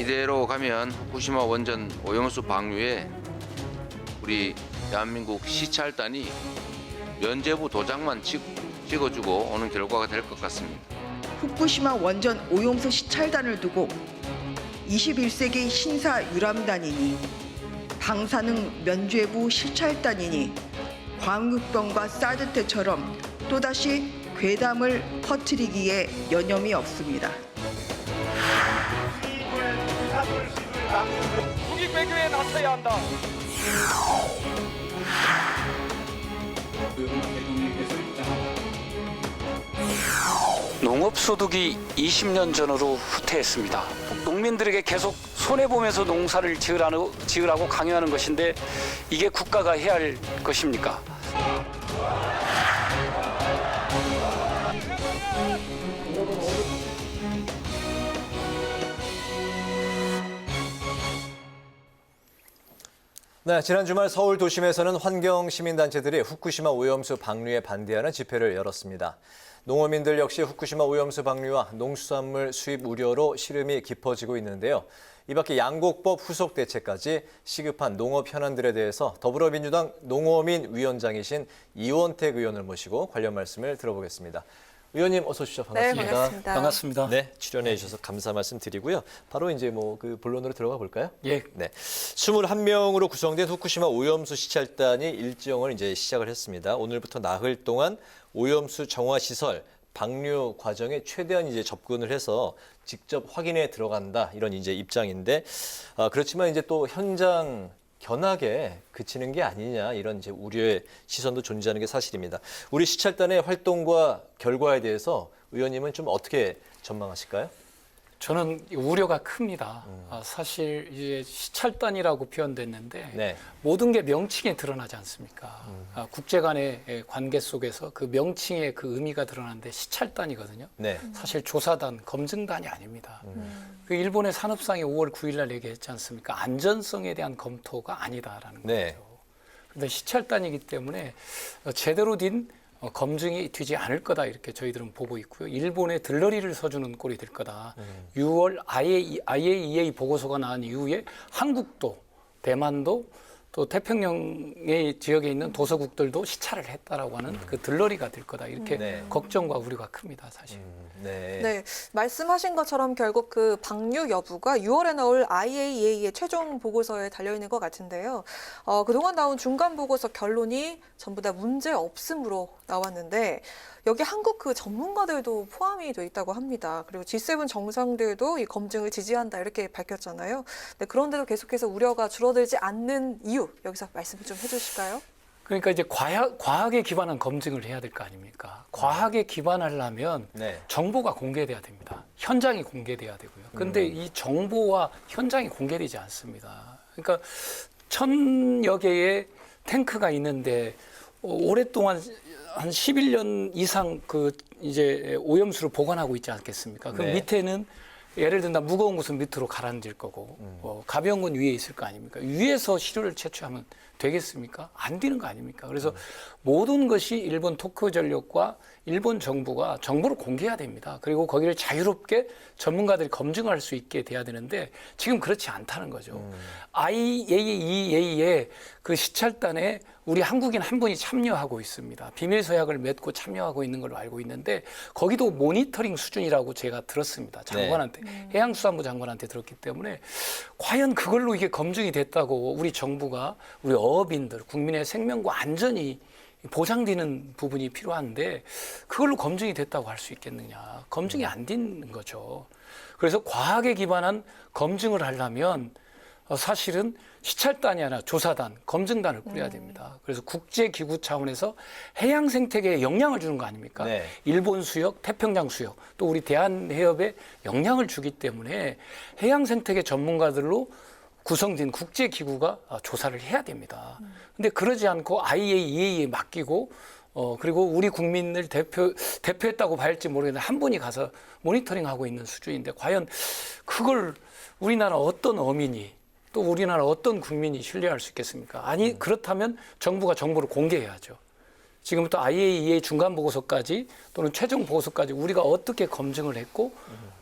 이대로 가면 후쿠시마 원전 오염수 방류에 우리 대한민국 시찰단이 면죄부 도장만 찍어주고 오는 결과가 될 것 같습니다. 후쿠시마 원전 오염수 시찰단을 두고 21세기 신사 유람단이니 방사능 면죄부 시찰단이니 광우병과 사드 때처럼 또다시 괴담을 퍼뜨리기에 여념이 없습니다. 국익 외교에 나서야 한다. 농업소득이 20년 전으로 후퇴했습니다. 농민들에게 계속 손해보면서 농사를 지으라고 강요하는 것인데 이게 국가가 해야 할 것입니까? 네, 지난 주말 서울 도심에서는 환경시민단체들이 후쿠시마 오염수 방류에 반대하는 집회를 열었습니다. 농어민들 역시 후쿠시마 오염수 방류와 농수산물 수입 우려로 시름이 깊어지고 있는데요. 이 밖에 양곡법 후속 대책까지 시급한 농업 현안들에 대해서 더불어민주당 농어민 위원장이신 이원택 의원을 모시고 관련 말씀을 들어보겠습니다. 의원님 어서 오십시오. 반갑습니다. 네, 반갑습니다. 반갑습니다. 네, 출연해 주셔서 감사 말씀 드리고요. 바로 이제 그 본론으로 들어가 볼까요? 예. 네. 21명으로 구성된 후쿠시마 오염수 시찰단이 일정을 이제 시작을 했습니다. 오늘부터 나흘 동안 오염수 정화 시설 방류 과정에 최대한 이제 접근을 해서 직접 확인에 들어간다 이런 이제 입장인데 그렇지만 이제 또 현장 견학에 그치는 게 아니냐 이런 이제 우려의 시선도 존재하는 게 사실입니다. 우리 시찰단의 활동과 결과에 대해서 의원님은 좀 어떻게 전망하실까요? 저는 우려가 큽니다. 사실 이제 시찰단이라고 표현됐는데 네. 모든 게 명칭에 드러나지 않습니까? 국제 간의 관계 속에서 그 명칭의 그 의미가 드러나는데 시찰단이거든요. 네. 사실 조사단, 검증단이 아닙니다. 그 일본의 산업상이 5월 9일 날 얘기했지 않습니까? 안전성에 대한 검토가 아니다라는 네. 거죠. 그런데 시찰단이기 때문에 제대로 된 검증이 되지 않을 거다 이렇게 저희들은 보고 있고요. 일본에 들러리를 서주는 꼴이 될 거다. 6월 IAEA 보고서가 나온 이후에 한국도 대만도 또 태평양의 지역에 있는 도서국들도 시찰을 했다라고 하는 그 들러리가 될 거다 이렇게 네. 걱정과 우려가 큽니다 사실. 네. 네, 말씀하신 것처럼 결국 그 방류 여부가 6월에 나올 IAEA의 최종 보고서에 달려있는 것 같은데요. 그동안 나온 중간 보고서 결론이 전부 다 문제 없음으로 나왔는데 여기 한국 그 전문가들도 포함이 돼 있다고 합니다. 그리고 G7 정상들도 이 검증을 지지한다 이렇게 밝혔잖아요. 네, 그런데도 계속해서 우려가 줄어들지 않는 이유 여기서 말씀을 좀 해주실까요? 그러니까 이제 과학에 기반한 검증을 해야 될 거 아닙니까? 과학에 기반하려면 네. 정보가 공개돼야 됩니다. 현장이 공개돼야 되고요. 그런데 이 정보와 현장이 공개되지 않습니다. 그러니까 1000여 개의 탱크가 있는데 오랫동안 한 11년 이상 그 이제 오염수를 보관하고 있지 않겠습니까? 그 네. 밑에는 예를 들면 무거운 것은 밑으로 가라앉을 거고 가벼운 건 위에 있을 거 아닙니까? 위에서 시료를 채취하면 되겠습니까? 안 되는 거 아닙니까? 그래서 모든 것이 일본 토쿄전력과 일본 정부가 정보를 공개해야 됩니다. 그리고 거기를 자유롭게 전문가들이 검증할 수 있게 돼야 되는데 지금 그렇지 않다는 거죠. IAEA의 그 시찰단에 우리 한국인 한 분이 참여하고 있습니다. 비밀서약을 맺고 참여하고 있는 걸로 알고 있는데 거기도 모니터링 수준이라고 제가 들었습니다. 장관한테, 해양수산부 장관한테 들었기 때문에 과연 그걸로 이게 검증이 됐다고 우리 정부가 우리 어업인들, 국민의 생명과 안전이 보장되는 부분이 필요한데 그걸로 검증이 됐다고 할 수 있겠느냐. 검증이 안 되는 거죠. 그래서 과학에 기반한 검증을 하려면 사실은 시찰단이 아니라 조사단, 검증단을 꾸려야 됩니다. 그래서 국제기구 차원에서 해양 생태계에 영향을 주는 거 아닙니까? 네. 일본 수역, 태평양 수역, 또 우리 대한해협에 영향을 주기 때문에 해양 생태계 전문가들로 구성된 국제기구가 조사를 해야 됩니다. 근데 그러지 않고 IAEA에 맡기고 그리고 우리 국민을 대표했다고 봐야할지 모르겠는데 한 분이 가서 모니터링하고 있는 수준인데 과연 그걸 우리나라 어떤 어민이 또 우리나라 어떤 국민이 신뢰할 수 있겠습니까? 아니 그렇다면 정부가 정보를 공개해야죠. 지금부터 IAEA 중간 보고서까지 또는 최종 보고서까지 우리가 어떻게 검증을 했고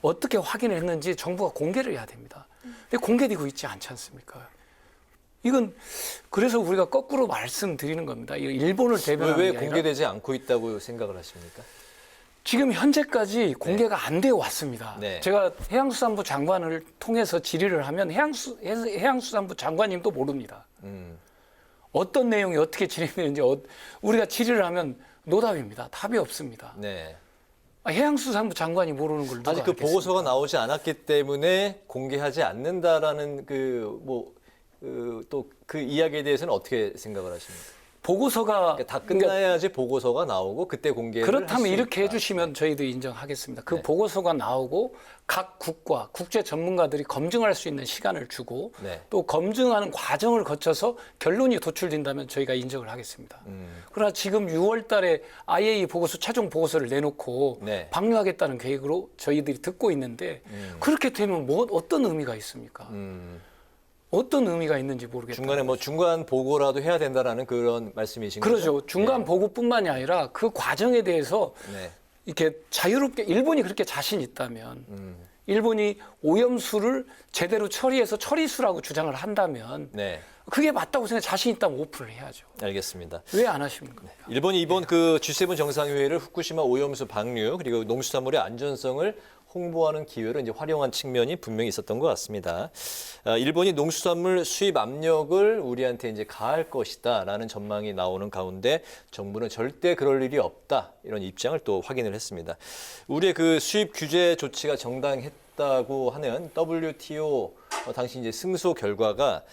어떻게 확인을 했는지 정부가 공개를 해야 됩니다. 근데 공개되고 있지 않지 않습니까? 이건 그래서 우리가 거꾸로 말씀드리는 겁니다. 이 일본을 대변하는 왜 게 아니라 공개되지 않고 있다고 생각을 하십니까? 지금 현재까지 공개가 안 되어 왔습니다. 네. 제가 해양수산부 장관을 통해서 질의를 하면 해양수산부 장관님도 모릅니다. 어떤 내용이 어떻게 진행되는지 우리가 질의를 하면 노답입니다. 답이 없습니다. 네. 해양수산부 장관이 모르는 걸 누가 아직 그 알겠습니까? 보고서가 나오지 않았기 때문에 공개하지 않는다라는 또 그 이야기에 대해서는 어떻게 생각을 하십니까? 보고서가 그러니까 다 끝나야지 보고서가 나오고 그때 공개를 그렇다면 할수 이렇게 있다. 해주시면 저희도 인정하겠습니다. 그 네. 보고서가 나오고 각 국과 국제 전문가들이 검증할 수 있는 시간을 주고 네. 또 검증하는 과정을 거쳐서 결론이 도출된다면 저희가 인정을 하겠습니다. 그러나 지금 6월 달에 IAEA 보고서 최종 보고서를 내놓고 네. 방류하겠다는 계획으로 저희들이 듣고 있는데 그렇게 되면 어떤 의미가 있습니까? 어떤 의미가 있는지 모르겠다. 중간에 뭐 중간 보고라도 해야 된다라는 그런 말씀이신 거죠? 그렇죠. 중간 보고뿐만이 아니라 그 과정에 대해서 네. 이렇게 자유롭게 일본이 그렇게 자신 있다면 일본이 오염수를 제대로 처리해서 처리수라고 주장을 한다면 네. 그게 맞다고 생각 자신 있다면 오픈을 해야죠. 알겠습니다. 왜 안 하시는 겁니까? 일본이 이번 그 G7 정상회의를 후쿠시마 오염수 방류 그리고 농수산물의 안전성을 홍보하는 기회로 이제 활용한 측면이 분명히 있었던 것 같습니다. 일본이 농수산물 수입 압력을 우리한테 이제 가할 것이다라는 전망이 나오는 가운데 정부는 절대 그럴 일이 없다 이런 입장을 또 확인을 했습니다. 우리의 그 수입 규제 조치가 정당했다고 하는 WTO 당시 이제 승소 결과가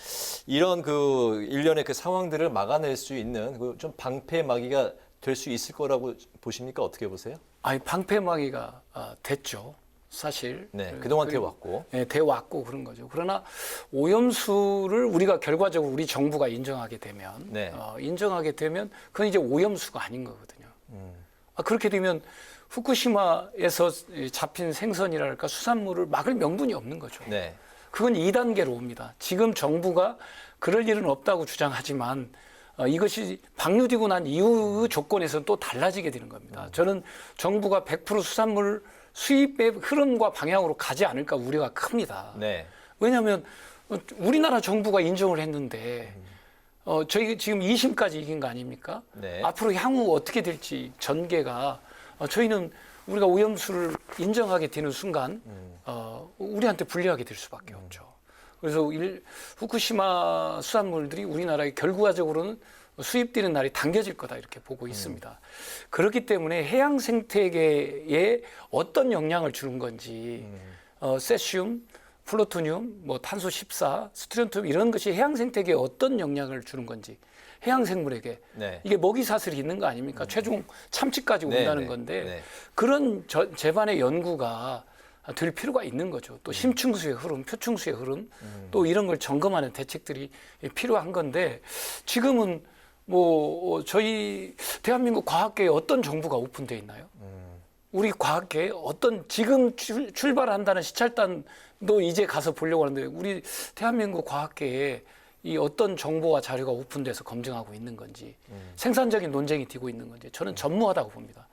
이런 그 일련의 그 상황들을 막아낼 수 있는 그 좀 방패막이가 될 수 있을 거라고 보십니까? 어떻게 보세요? 아니 방패막이가 됐죠. 사실. 네, 그동안 그리고, 돼왔고. 네, 돼왔고 그런 거죠. 그러나 오염수를 우리가 결과적으로 우리 정부가 인정하게 되면, 네. 인정하게 되면 그건 이제 오염수가 아닌 거거든요. 그렇게 되면 후쿠시마에서 잡힌 생선이랄까 수산물을 막을 명분이 없는 거죠. 네. 그건 2단계로 옵니다. 지금 정부가 그럴 일은 없다고 주장하지만 이것이 방류되고 난 이후 조건에서는 또 달라지게 되는 겁니다. 저는 정부가 100% 수산물 수입의 흐름과 방향으로 가지 않을까 우려가 큽니다. 네. 왜냐하면 우리나라 정부가 인정을 했는데 저희 지금 2심까지 이긴 거 아닙니까? 네. 앞으로 향후 어떻게 될지 전개가 저희는 우리가 오염수를 인정하게 되는 순간 우리한테 불리하게 될 수밖에 없죠. 그래서 후쿠시마 수산물들이 우리나라에 결과적으로는 수입되는 날이 당겨질 거다 이렇게 보고 있습니다. 그렇기 때문에 해양 생태계에 어떤 영향을 주는 건지 세슘, 플루토늄, 뭐 탄소 14, 스트론튬 이런 것이 해양 생태계에 어떤 영향을 주는 건지 해양 생물에게 네. 이게 먹이 사슬이 있는 거 아닙니까? 최종 참치까지 네, 온다는 네, 건데 네. 그런 재반의 연구가 될 필요가 있는 거죠. 또 심층수의 흐름, 표층수의 흐름, 또 이런 걸 점검하는 대책들이 필요한 건데 지금은 뭐 저희 대한민국 과학계에 어떤 정부가 오픈돼 있나요? 우리 과학계에 어떤 지금 출발한다는 시찰단도 이제 가서 보려고 하는데 우리 대한민국 과학계에 이 어떤 정보와 자료가 오픈돼서 검증하고 있는 건지 생산적인 논쟁이 되고 있는 건지 저는 전무하다고 봅니다.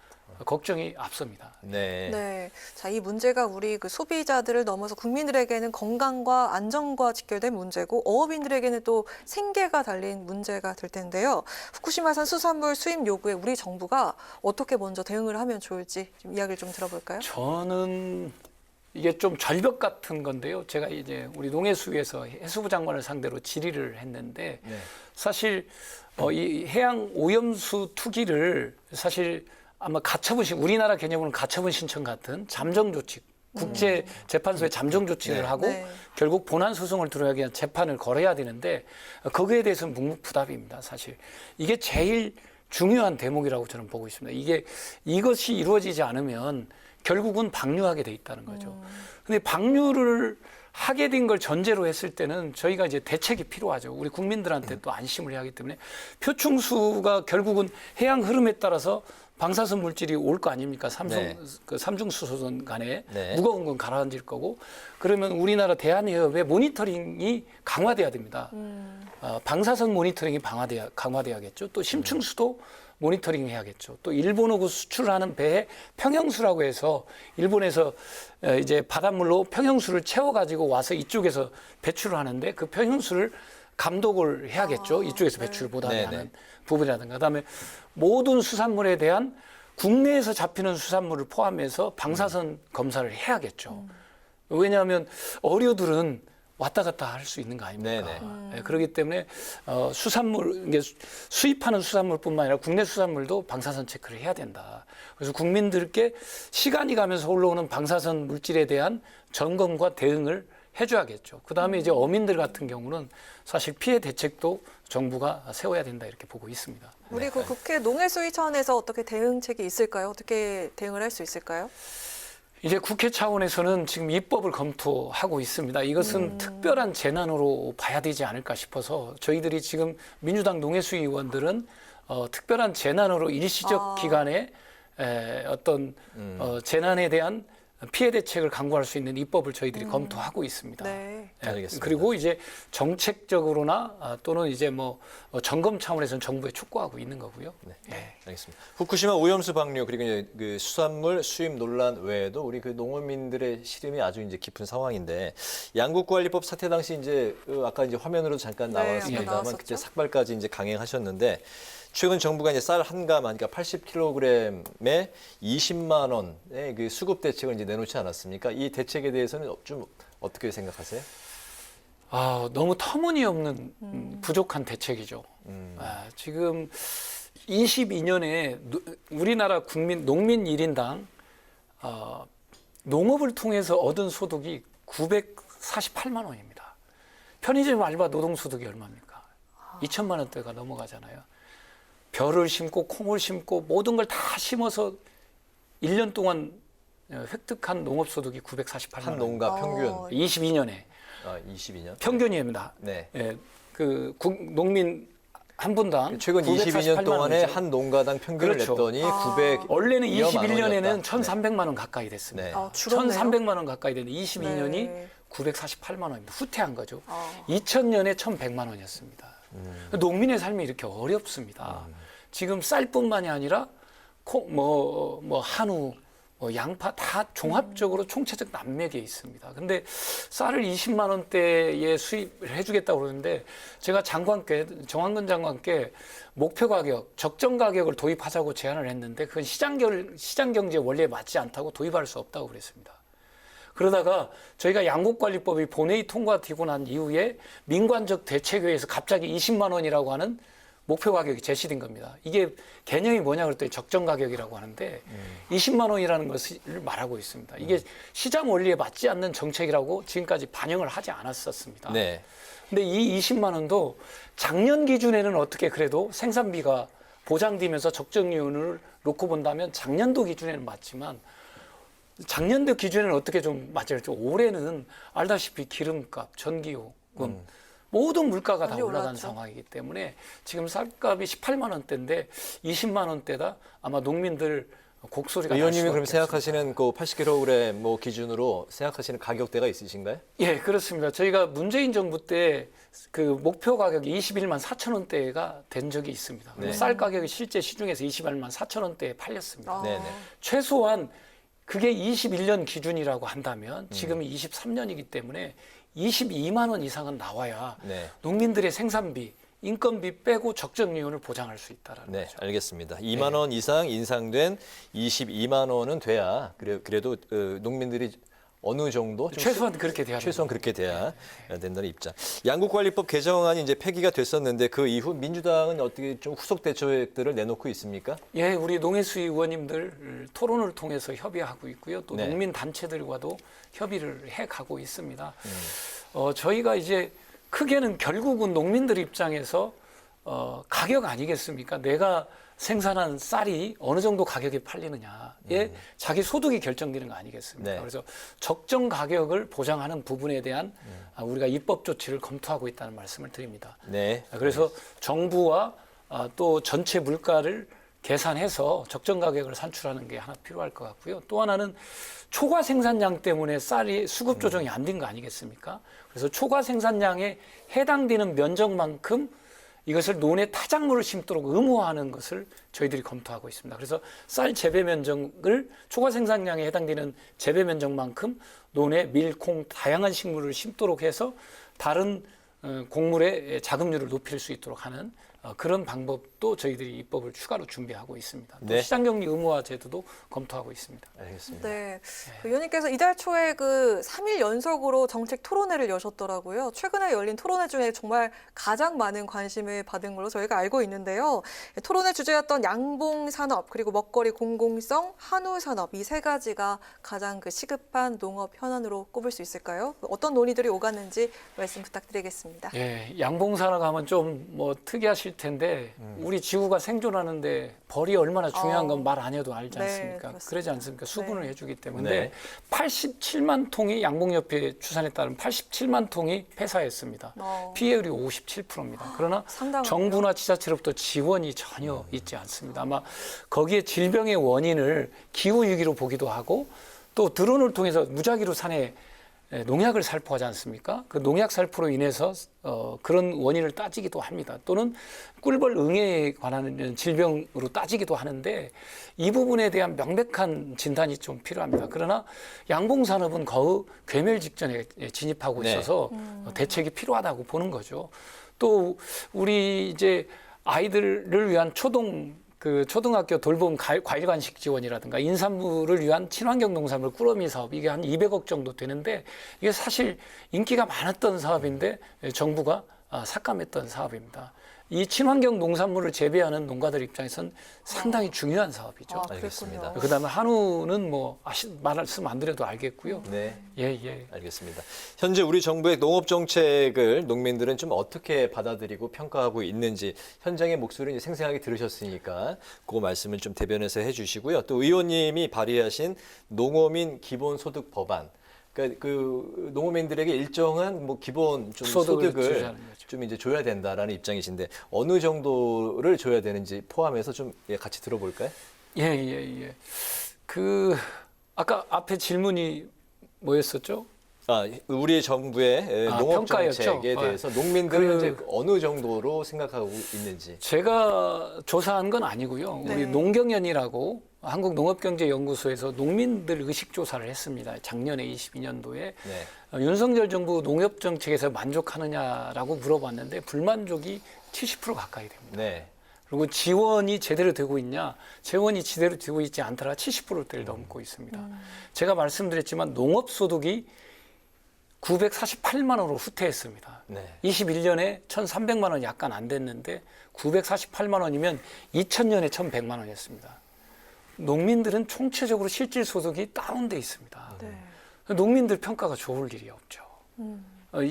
걱정이 앞섭니다. 네. 네. 자, 이 문제가 우리 그 소비자들을 넘어서 국민들에게는 건강과 안전과 직결된 문제고 어업인들에게는 또 생계가 달린 문제가 될 텐데요. 후쿠시마산 수산물 수입 요구에 우리 정부가 어떻게 먼저 대응을 하면 좋을지 좀 이야기를 좀 들어볼까요? 저는 이게 좀 절벽 같은 건데요. 제가 이제 우리 농해수위에서 해수부 장관을 상대로 질의를 했는데 네. 사실 이 해양 오염수 투기를 사실 아마 가처분 우리나라 개념으로는 가처분 신청 같은 잠정 조치 국제 재판소에 잠정 조치를 네. 하고 네. 결국 본안 소송을 들어야 위한 재판을 걸어야 되는데 거기에 대해서는 묵묵부답입니다. 사실 이게 제일 중요한 대목이라고 저는 보고 있습니다. 이것이 이루어지지 않으면 결국은 방류하게 돼 있다는 거죠. 근데 방류를 하게 된 걸 전제로 했을 때는 저희가 이제 대책이 필요하죠. 우리 국민들한테 또 안심을 해야 하기 때문에 표충수가 결국은 해양 흐름에 따라서 방사선 물질이 올 거 아닙니까? 네. 그 삼중수소선 간에 네. 무거운 건 가라앉을 거고 그러면 우리나라 대한해협의 모니터링이 강화돼야 됩니다. 방사선 모니터링이 강화돼야겠죠. 또 심층수도 모니터링 해야겠죠. 또 일본하고 수출하는 배에 평형수라고 해서 일본에서 이제 바닷물로 평형수를 채워가지고 와서 이쪽에서 배출을 하는데 그 평형수를 감독을 해야겠죠. 이쪽에서 배출을 못하게 네네. 하는 부분이라든가. 그다음에 모든 수산물에 대한 국내에서 잡히는 수산물을 포함해서 방사선 검사를 해야겠죠. 왜냐하면 어류들은 왔다 갔다 할 수 있는 거 아닙니까? 네네. 예, 그렇기 때문에 수산물, 이게 수입하는 수산물뿐만 아니라 국내 수산물도 방사선 체크를 해야 된다. 그래서 국민들께 시간이 가면서 올라오는 방사선 물질에 대한 점검과 대응을 해줘야겠죠. 그 다음에 이제 어민들 같은 경우는 사실 피해 대책도 정부가 세워야 된다 이렇게 보고 있습니다. 우리 그 국회 농해수위 차원에서 어떻게 대응책이 있을까요? 어떻게 대응을 할 수 있을까요? 이제 국회 차원에서는 지금 입법을 검토하고 있습니다. 이것은 특별한 재난으로 봐야 되지 않을까 싶어서 저희들이 지금 민주당 농해수위 의원들은 특별한 재난으로 일시적 기간에 어떤 재난에 대한 피해 대책을 강구할 수 있는 입법을 저희들이 검토하고 있습니다. 네. 예, 알겠습니다. 그리고 이제 정책적으로나 또는 이제 뭐 점검 차원에서는 정부에 촉구하고 있는 거고요. 예. 알겠습니다. 후쿠시마 오염수 방류 그리고 이제 그 수산물 수입 논란 외에도 우리 그 농어민들의 시름이 아주 이제 깊은 상황인데 양국관리법 사태 당시 이제 아까 이제 화면으로 잠깐 네, 나왔습니다만 나왔었죠. 그때 삭발까지 이제 강행하셨는데 최근 정부가 이제 쌀 한 가마 그러니까 80kg에 20만 원의 그 수급 대책을 이제 내놓지 않았습니까? 이 대책에 대해서는 좀 어떻게 생각하세요? 너무 터무니없는 부족한 대책이죠. 지금 22년에 우리나라 농민 1인당 농업을 통해서 얻은 소득이 948만 원입니다. 편의점 알바 노동소득이 얼마입니까? 2천만 원대가 넘어가잖아요. 벼를 심고 콩을 심고 모든 걸 다 심어서 1년 동안 획득한 농업소득이 948만 원. 한 농가 평균 22년에 22년 평균입니다. 네. 예, 농민 한 분당 최근 22년 948만 동안에 원이죠. 한 농가당 평균을 그렇죠. 냈더니 900 원래는 이어 만 21년에는 원이었다. 1,300만 원 가까이 됐습니다. 네. 줄었네요. 1,300만 원 가까이 됐는데 22년이 네. 948만 원입니다. 후퇴한 거죠. 2000년에 1,100만 원이었습니다. 농민의 삶이 이렇게 어렵습니다. 지금 쌀뿐만이 아니라 한우, 양파 다 종합적으로 총체적 난맥에 있습니다. 근데 쌀을 20만 원대에 수입을 해주겠다고 그러는데 제가 정황근 장관께 목표 가격, 적정 가격을 도입하자고 제안을 했는데 그건 시장 경제 원리에 맞지 않다고 도입할 수 없다고 그랬습니다. 그러다가 저희가 양국관리법이 본회의 통과되고 난 이후에 민관적 대책에 의해서 갑자기 20만 원이라고 하는 목표 가격이 제시된 겁니다. 이게 개념이 뭐냐 그랬더니 적정 가격이라고 하는데 20만 원이라는 것을 말하고 있습니다. 이게 시장 원리에 맞지 않는 정책이라고 지금까지 반영을 하지 않았었습니다. 네. 근데 이 20만 원도 작년 기준에는 어떻게 그래도 생산비가 보장되면서 적정이윤을 놓고 본다면 작년도 기준에는 맞지만 작년도 기준에는 어떻게 좀 맞을지 올해는 알다시피 기름값, 전기요금 모든 물가가 다 많이 올라간 올랐죠. 상황이기 때문에 지금 쌀값이 18만 원대인데 20만 원대다 아마 농민들 곡소리가 날 의원님이 수밖에 그럼 없습니다. 생각하시는 그 80kg 뭐 기준으로 생각하시는 가격대가 있으신가요? 예, 그렇습니다. 저희가 문재인 정부 때 그 목표 가격이 21만 4천 원대가 된 적이 있습니다. 그리고 네. 쌀 가격이 실제 시중에서 21만 4천 원대에 팔렸습니다. 네네. 최소한 그게 21년 기준이라고 한다면 지금이 23년이기 때문에 22만 원 이상은 나와야 네. 농민들의 생산비, 인건비 빼고 적정이윤을 보장할 수 있다라는 네, 거죠. 알겠습니다. 2만 원 이상 인상된 22만 원은 돼야 그래도 농민들이 어느 정도 좀 최소한 그렇게 돼야 최소한 됩니다. 그렇게 돼야 된다는 입장. 양국관리법 개정안이 이제 폐기가 됐었는데 그 이후 민주당은 어떻게 좀 후속 대책들을 내놓고 있습니까? 예, 우리 농해수위 의원님들 토론을 통해서 협의하고 있고요. 또 네. 농민 단체들과도 협의를 해 가고 있습니다. 저희가 이제 크게는 결국은 농민들 입장에서 가격 아니겠습니까? 내가 생산한 쌀이 어느 정도 가격에 팔리느냐에 자기 소득이 결정되는 거 아니겠습니까? 네. 그래서 적정 가격을 보장하는 부분에 대한 우리가 입법 조치를 검토하고 있다는 말씀을 드립니다. 네. 그래서 정부와 또 전체 물가를 계산해서 적정 가격을 산출하는 게 하나 필요할 것 같고요. 또 하나는 초과 생산량 때문에 쌀이 수급 조정이 안 된 거 아니겠습니까? 그래서 초과 생산량에 해당되는 면적만큼 이것을 논에 타작물을 심도록 의무화하는 것을 저희들이 검토하고 있습니다. 그래서 쌀 재배 면적을 초과 생산량에 해당되는 재배 면적만큼 논에 밀, 콩 다양한 식물을 심도록 해서 다른 곡물의 자급률을 높일 수 있도록 하는 그런 방법도 저희들이 입법을 추가로 준비하고 있습니다. 또 네. 시장격리 의무화 제도도 검토하고 있습니다. 알겠습니다. 네. 그 의원님께서 이달 초에 그 3일 연속으로 정책 토론회를 여셨더라고요. 최근에 열린 토론회 중에 정말 가장 많은 관심을 받은 걸로 저희가 알고 있는데요. 토론회 주제였던 양봉 산업 그리고 먹거리 공공성, 한우 산업 이 세 가지가 가장 그 시급한 농업 현안으로 꼽을 수 있을까요? 어떤 논의들이 오갔는지 말씀 부탁드리겠습니다. 예, 양봉산업 하면 좀 뭐 특이하실 텐데 우리 지구가 생존하는데 벌이 얼마나 중요한 건 말 안 해도 알지 네, 않습니까? 그렇습니다. 그러지 않습니까? 수분을 네. 해주기 때문에 네. 87만 통이 양봉협회 추산에 따르면 87만 통이 폐사했습니다. 피해율이 57%입니다. 그러나 상당하네요. 정부나 지자체로부터 지원이 전혀 있지 않습니다. 아마 거기에 질병의 원인을 기후 위기로 보기도 하고 또 드론을 통해서 무작위로 산에 농약을 살포하지 않습니까? 그 농약 살포로 인해서 그런 원인을 따지기도 합니다. 또는 꿀벌 응애에 관한 질병으로 따지기도 하는데 이 부분에 대한 명백한 진단이 좀 필요합니다. 그러나 양봉산업은 거의 괴멸 직전에 진입하고 네. 있어서 대책이 필요하다고 보는 거죠. 또 우리 이제 아이들을 위한 초등학교 돌봄 과일 간식 지원이라든가 인산물을 위한 친환경 농산물 꾸러미 사업 이게 한 200억 정도 되는데 이게 사실 인기가 많았던 사업인데 정부가 삭감했던 사업입니다. 이 친환경 농산물을 재배하는 농가들 입장에선 상당히 중요한 사업이죠. 알겠습니다. 그다음에 한우는 뭐 말씀 안 드려도 알겠고요. 네. 예. 알겠습니다. 현재 우리 정부의 농업 정책을 농민들은 좀 어떻게 받아들이고 평가하고 있는지 현장의 목소리를 생생하게 들으셨으니까 그 말씀을 좀 대변해서 해주시고요. 또 의원님이 발의하신 농어민 기본소득 법안. 그러니까 그 농어민들에게 일정한 뭐 기본 좀 소득을 주자는 거죠. 좀 이제 줘야 된다라는 입장이신데 어느 정도를 줘야 되는지 포함해서 좀 같이 들어볼까요? 예. 그 아까 앞에 질문이 뭐였었죠? 우리 정부의 농업 평가였죠. 정책에 대해서 농민들은 현재 어느 정도로 생각하고 있는지. 제가 조사한 건 아니고요. 네. 우리 농경연이라고 한국농업경제연구소에서 농민들 의식 조사를 했습니다. 작년에 22년도에 네. 윤석열 정부 농업 정책에서 만족하느냐라고 물어봤는데 불만족이 70% 가까이 됩니다. 네. 그리고 지원이 제대로 되고 있냐? 재원이 제대로 되고 있지 않더라 70%대를 넘고 있습니다. 제가 말씀드렸지만 농업소득이 948만 원으로 후퇴했습니다. 네. 21년에 1,300만 원 약간 안 됐는데 948만 원이면 2000년에 1,100만 원이었습니다. 농민들은 총체적으로 실질 소득이 다운돼 있습니다. 네. 농민들 평가가 좋을 일이 없죠.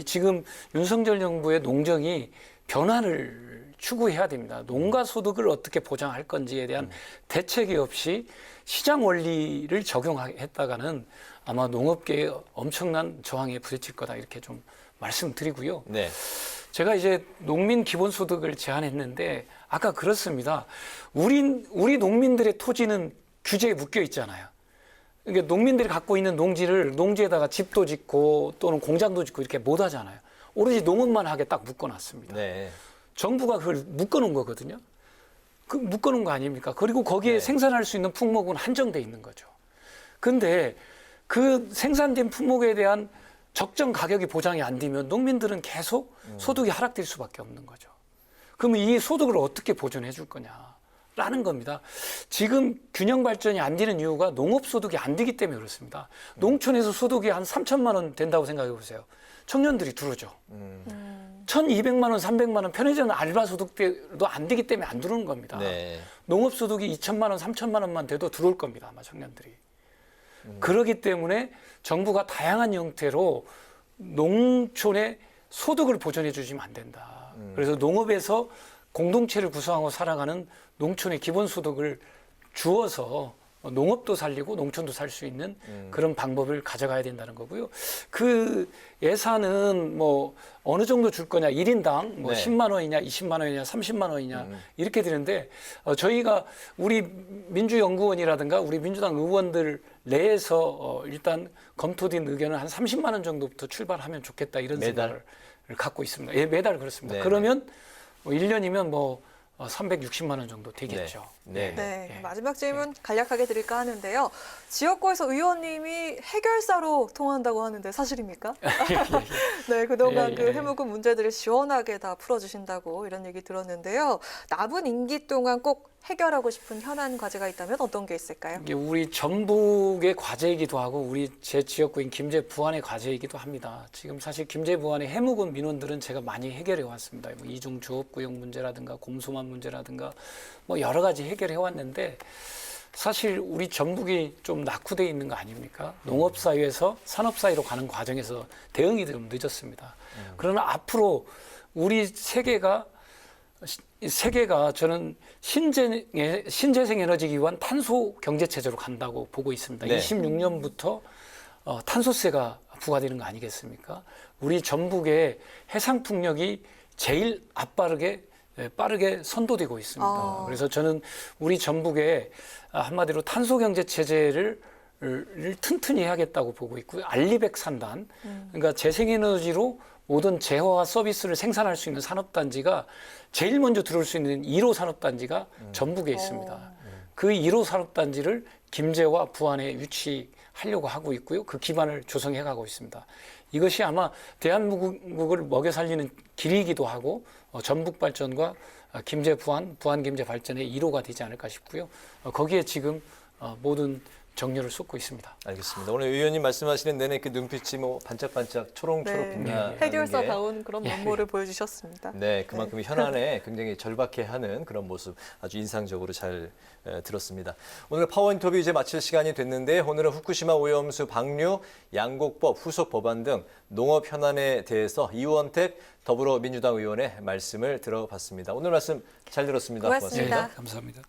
지금 윤석열 정부의 농정이 변화를 추구해야 됩니다. 농가 소득을 어떻게 보장할 건지에 대한 대책이 없이 시장 원리를 적용했다가는 아마 농업계에 엄청난 저항에 부딪힐 거다 이렇게 좀 말씀드리고요. 네. 제가 이제 농민 기본소득을 제안했는데 아까 그렇습니다. 우리 농민들의 토지는 규제에 묶여 있잖아요. 그러니까 농민들이 갖고 있는 농지에다가 집도 짓고 또는 공장도 짓고 이렇게 못 하잖아요. 오로지 농업만 하게 딱 묶어놨습니다. 네. 정부가 그걸 묶어놓은 거거든요. 그 묶어놓은 거 아닙니까? 그리고 거기에 네. 생산할 수 있는 품목은 한정돼 있는 거죠. 근데 그 생산된 품목에 대한 적정 가격이 보장이 안 되면 농민들은 계속 소득이 하락될 수밖에 없는 거죠. 그러면 이 소득을 어떻게 보존해 줄 거냐라는 겁니다. 지금 균형 발전이 안 되는 이유가 농업 소득이 안 되기 때문에 그렇습니다. 농촌에서 소득이 한 3천만 원 된다고 생각해 보세요. 청년들이 들어오죠. 1,200만 원, 300만 원 편의점 알바 소득도 안 되기 때문에 안 들어오는 겁니다. 네. 농업 소득이 2천만 원, 3천만 원만 돼도 들어올 겁니다. 아마 청년들이. 그렇기 때문에 정부가 다양한 형태로 농촌의 소득을 보전해 주시면 안 된다. 그래서 농업에서 공동체를 구성하고 살아가는 농촌의 기본소득을 주어서 농업도 살리고 농촌도 살 수 있는 그런 방법을 가져가야 된다는 거고요. 그 예산은 뭐 어느 정도 줄 거냐, 1인당 뭐 네. 10만 원이냐, 20만 원이냐, 30만 원이냐 이렇게 되는데 저희가 우리 민주연구원이라든가 우리 민주당 의원들 내에서 일단 검토된 의견은 한 30만 원 정도부터 출발하면 좋겠다 이런 매달? 생각을 갖고 있습니다. 예, 매달 그렇습니다. 네. 그러면 뭐 1년이면 뭐 360만 원 정도 되겠죠. 네. 네, 마지막 질문 간략하게 드릴까 하는데요. 지역구에서 의원님이 해결사로 통한다고 하는데 사실입니까? 네, 그동안 예, 그 예. 해묵은 문제들을 시원하게 다 풀어주신다고 이런 얘기 들었는데요. 남은 임기 동안 꼭 해결하고 싶은 현안 과제가 있다면 어떤 게 있을까요? 이게 우리 전북의 과제이기도 하고 우리 제 지역구인 김제 부안의 과제이기도 합니다. 지금 사실 김제 부안의 해묵은 민원들은 제가 많이 해결해 왔습니다. 뭐 이중 조업구역 문제라든가 곰소만 문제라든가 뭐 여러 가지 해결해 왔는데 사실 우리 전북이 좀 낙후되어 있는 거 아닙니까? 농업사회에서 산업사회로 가는 과정에서 대응이 좀 늦었습니다. 그러나 앞으로 우리 세계가 저는 신재생 에너지 기반 탄소 경제 체제로 간다고 보고 있습니다. 네. 26년부터 탄소세가 부과되는 거 아니겠습니까? 우리 전북의 해상 풍력이 제일 빠르게 선도되고 있습니다. 그래서 저는 우리 전북에 한마디로 탄소 경제 체제를 튼튼히 해야겠다고 보고 있고요. 알리백 산단, 그러니까 재생에너지로 모든 재화와 서비스를 생산할 수 있는 산업단지가 제일 먼저 들어올 수 있는 1호 산업단지가 전북에 있습니다. 그 1호 산업단지를 김제와 부안에 유치하려고 하고 있고요. 그 기반을 조성해 가고 있습니다. 이것이 아마 대한민국을 먹여 살리는 길이기도 하고 전북 발전과 김제 부안 김제 발전의 1호가 되지 않을까 싶고요. 거기에 지금 모든 정열을 쏟고 있습니다. 알겠습니다. 오늘 의원님 말씀하시는 내내 그 눈빛이 뭐 반짝반짝 초롱초롱 네, 빛나는 해결사다운 그런 면모를 보여주셨습니다. 네, 그만큼 현안에 굉장히 절박해하는 그런 모습 아주 인상적으로 잘 들었습니다. 오늘 파워 인터뷰 이제 마칠 시간이 됐는데 오늘은 후쿠시마 오염수 방류, 양곡법, 후속 법안 등 농업 현안에 대해서 이원택 더불어민주당 의원의 말씀을 들어봤습니다. 오늘 말씀 잘 들었습니다. 고맙습니다. 감사합니다.